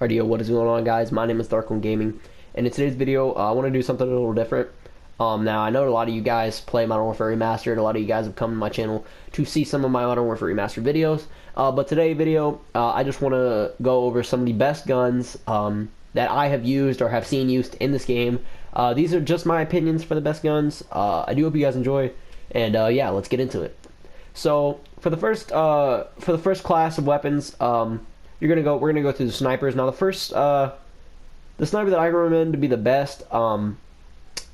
Alrighty, what is going on, guys? My name is Darkon Gaming, and in today's video, I want to do something a little different. Now, I know a lot of you guys play Modern Warfare Remastered. A lot of you guys have come to my channel to see some of my Modern Warfare Remastered videos. But today's video, I just want to go over some of the best guns that I have used or have seen used in this game. These are just my opinions for the best guns. I do hope you guys enjoy, and yeah, let's get into it. So for the first class of weapons, we're gonna go through the snipers. Now the sniper that I recommend to be the best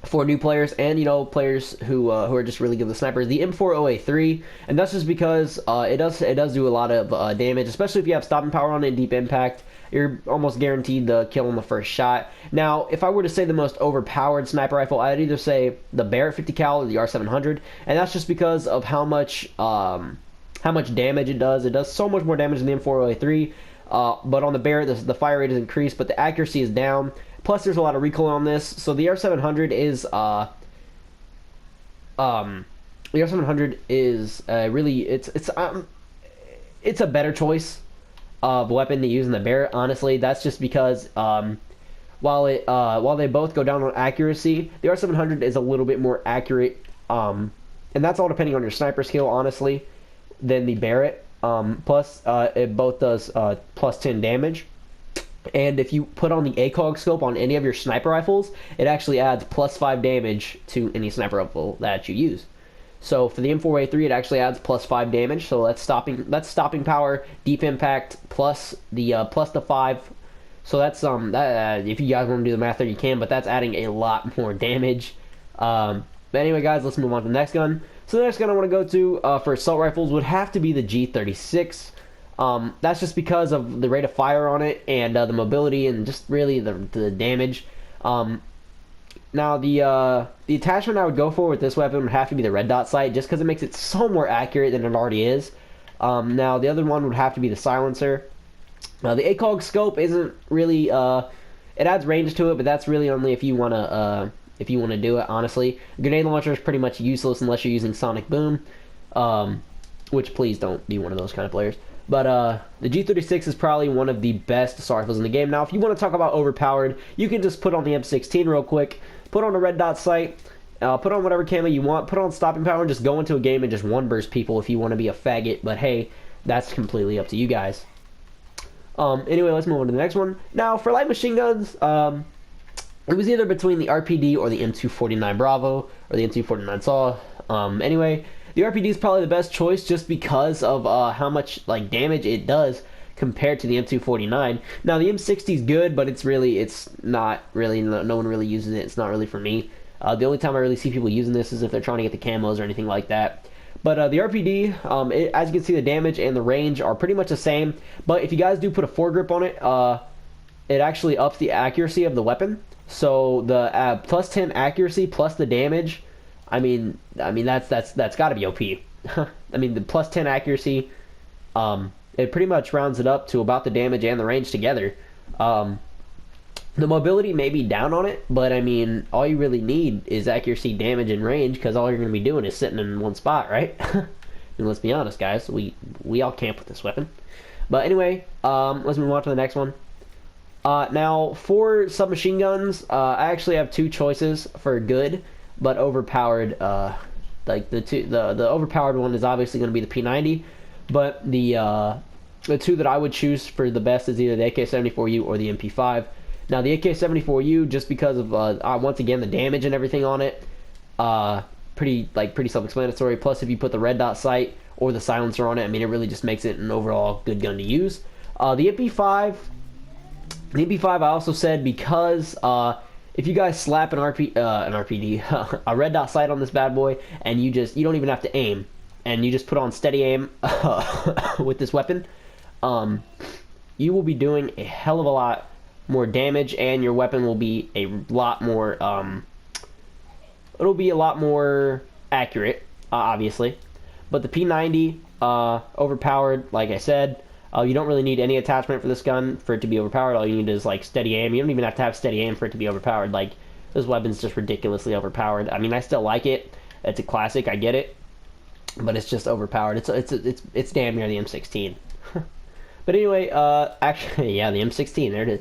for new players and players who are just really good with snipers, the M4OA3, and that's just because it does do a lot of damage, especially if you have stopping power on it and deep impact. You're almost guaranteed the kill on the first shot. Now, if I were to say the most overpowered sniper rifle, I'd either say the Barrett 50 cal or the R700, and that's just because of how much damage it does. It does so much more damage than the M4OA3. But on the Barrett, the fire rate is increased, but the accuracy is down. Plus, there's a lot of recoil on this. So the R700 is really it's a better choice of weapon to use in the Barrett. Honestly, that's just because while they both go down on accuracy, the R700 is a little bit more accurate, and that's all depending on your sniper skill, honestly, than the Barrett. Plus, it both does plus 10 damage, and if you put on the ACOG scope on any of your sniper rifles, it actually adds plus 5 damage to any sniper rifle that you use. So for the M4A3, it actually adds plus 5 damage. So that's stopping power, deep impact, plus the 5. So that's if you guys want to do the math there, you can, but that's adding a lot more damage. But anyway, guys, let's move on to the next gun. So the next gun I want to go to for assault rifles would have to be the G36. That's just because of the rate of fire on it and the mobility and just really the damage. Now the attachment I would go for with this weapon would have to be the red dot sight, just because it makes it so more accurate than it already is. Now the other one would have to be the silencer. The ACOG scope isn't really it adds range to it, but that's really only if you want to do it, honestly. Grenade launcher is pretty much useless unless you're using Sonic Boom, which please don't be one of those kind of players. But the G36 is probably one of the best assault rifles in the game. Now, if you want to talk about overpowered, you can just put on the M16 real quick, put on a red dot sight, put on whatever camo you want, put on stopping power, and just go into a game and just one burst people if you want to be a faggot. But hey, that's completely up to you guys. Anyway, let's move on to the next one. Now, for light machine guns, it was either between the RPD or the M249 Bravo or the M249 Saw. Anyway, the RPD is probably the best choice just because of how much damage it does compared to the M249. Now the M60 is good, but it's not really, no one really uses it. It's not really for me. The only time I really see people using this is if they're trying to get the camos or anything like that. But the RPD, as you can see, the damage and the range are pretty much the same. But if you guys do put a foregrip on it, it actually ups the accuracy of the weapon. So the plus 10 accuracy plus the damage, I mean that's got to be OP. I mean, the plus 10 accuracy, it pretty much rounds it up to about the damage and the range together. The mobility may be down on it, but I mean, all you really need is accuracy, damage, and range, because all you're going to be doing is sitting in one spot, right? And let's be honest, guys, we all camp with this weapon. But anyway, let's move on to the next one. Now, for submachine guns, I actually have two choices for good but overpowered. The overpowered one is obviously going to be the P90, but the two that I would choose for the best is either the AK-74U or the MP5. Now, the AK-74U, just because of once again the damage and everything on it, pretty self-explanatory. Plus, if you put the red dot sight or the silencer on it, I mean, it really just makes it an overall good gun to use. The MP5. The MP5 I also said because if you guys slap an RPD, a red dot sight on this bad boy, and you don't even have to aim, and you just put on steady aim with this weapon, you will be doing a hell of a lot more damage, and your weapon will be a lot more it'll be a lot more accurate, obviously. But the P90, overpowered, like I said. You don't really need any attachment for this gun for it to be overpowered. All you need is steady aim. You don't even have to have steady aim for it to be overpowered. This weapon's just ridiculously overpowered. I mean, I still like it. It's a classic. I get it, but it's just overpowered. It's damn near the M16. But anyway, actually, yeah, the M16, there it is.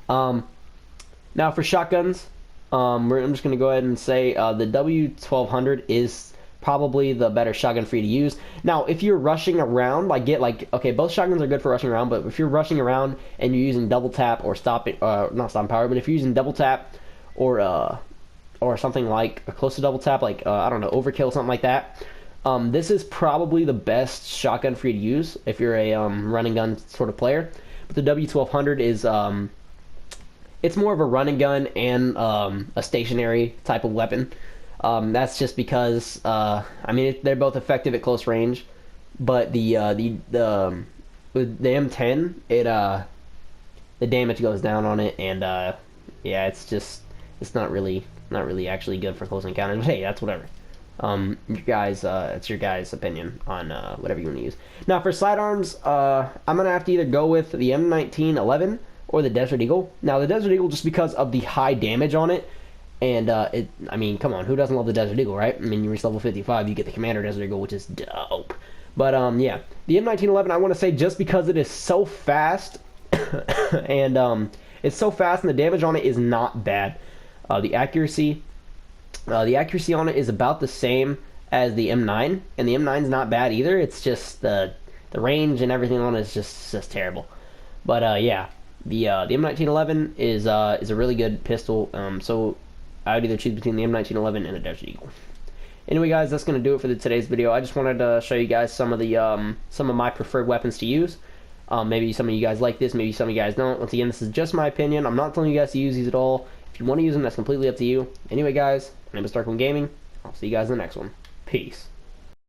Now for shotguns, I'm just gonna go ahead and say the W1200 is probably the better shotgun for you to use. Now, if you're rushing around, okay, both shotguns are good for rushing around, but if you're rushing around and you're using double tap or not stop power, but if you're using double tap or something like close to double tap, like I don't know, overkill, something like that. This is probably the best shotgun for you to use if you're a running gun sort of player. But the W1200 is it's more of a run and gun and a stationary type of weapon. That's just because I mean they're both effective at close range, but with the M10 the damage goes down on it, and yeah, it's not really actually good for close encounters. But hey, that's whatever. It's your guys' opinion on whatever you want to use. Now for sidearms, I'm gonna have to either go with the M1911 or the Desert Eagle. Now the Desert Eagle, just because of the high damage on it, and I mean, come on, who doesn't love the Desert Eagle, right? I mean, you reach level 55, you get the Commander Desert Eagle, which is dope. But yeah, the M1911, I want to say just because it is so fast, and it's so fast, and the damage on it is not bad. The accuracy on it is about the same as the M9, and the M9's not bad either. It's just the range and everything on it is just terrible. But yeah, the M1911 is a really good pistol. So I would either choose between the M1911 and a Desert Eagle. Anyway, guys, that's gonna do it for today's video. I just wanted to show you guys some of my preferred weapons to use. Maybe some of you guys like this, maybe some of you guys don't. Once again, this is just my opinion. I'm not telling you guys to use these at all. If you want to use them, that's completely up to you. Anyway, guys, my name is Darkone Gaming. I'll see you guys in the next one. Peace.